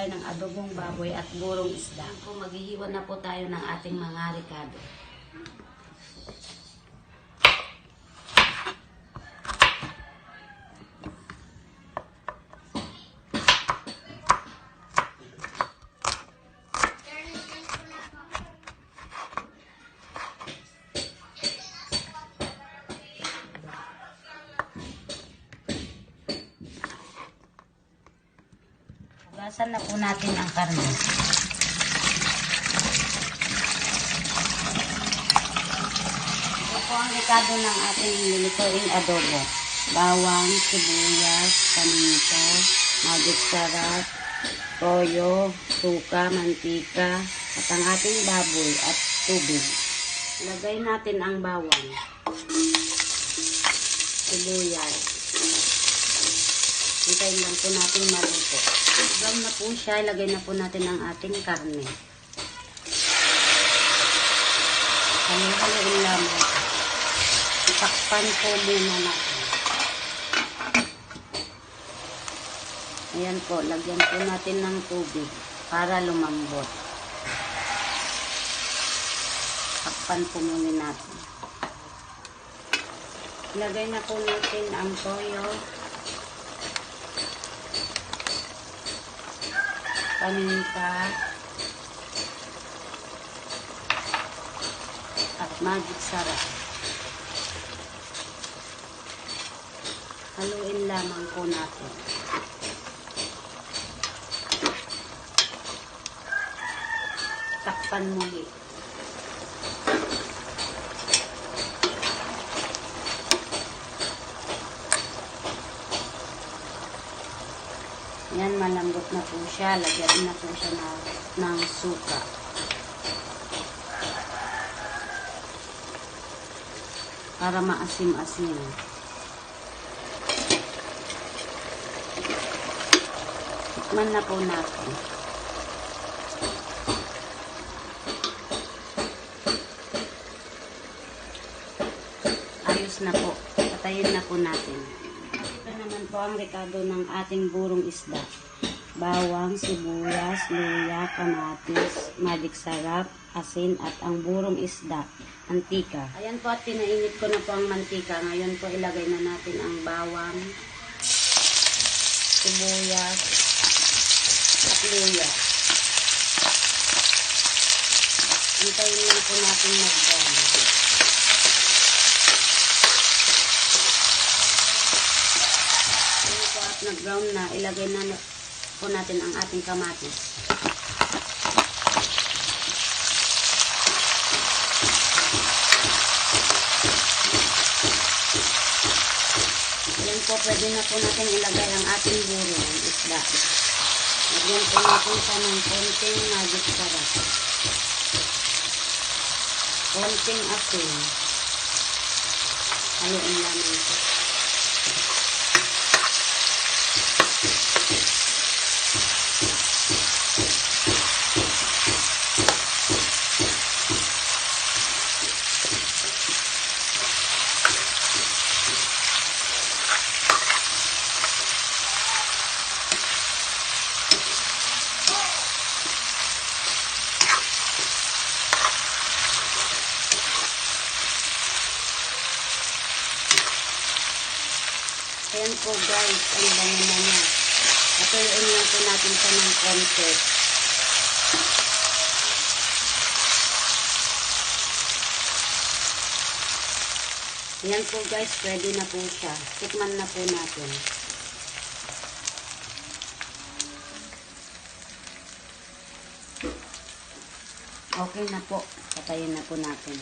tayo ng adobong baboy at burong isda. Kung maghihiwa na po tayo ng ating mga ricado. Hugasan na po natin ang karne. Ito po ang ricado ng ating nilutuing adobo. Bawang, sibuyas, paminta, magic sarap, toyo, suka, mantika, at ang ating baboy at tubig. Lagay natin ang bawang, sibuyas. Hintayin lang po natin maluto. Brown na po siya, ilagay na po natin ang ating karne. Haluin lamang. Takpan po muna natin. Ayan po, lagyan po natin ng tubig para lumambot. Takpan po muna natin. Ilagay na po natin ang toyo, paminta, at magic sarap. Haluin lamang po natin. Takpan muli. Yan, malambot na po siya. Lagyan na po siya ng suka. Para maasim-asim. Tikman na po natin. Ayos na po. Patayin na po natin. Ito naman po ang ricado ng ating burong isda. Bawang, sibuyas, luya, kamatis, magic sarap, asin, at ang burong isda, mantika. Ayan po at pinainit ko na po ang mantika. Ngayon po ilagay na natin ang bawang, sibuyas, at luya. Hintayin lang po natin mag-brown. Ayan po at nag-brown na, ilagay na po natin ang ating kamatis. Ayan po, pwede na po natin ilagay ang ating burong isda. Lagyan po natin siya ng konting magic sarap. Konting asin. Haluin lamang po. Ayan po guys, ang bango na niya. Patuluin lang po natin siya ng konti. Ayan po guys, pwede na po siya. Tikman na po natin. Okay na po. Patayin na po natin.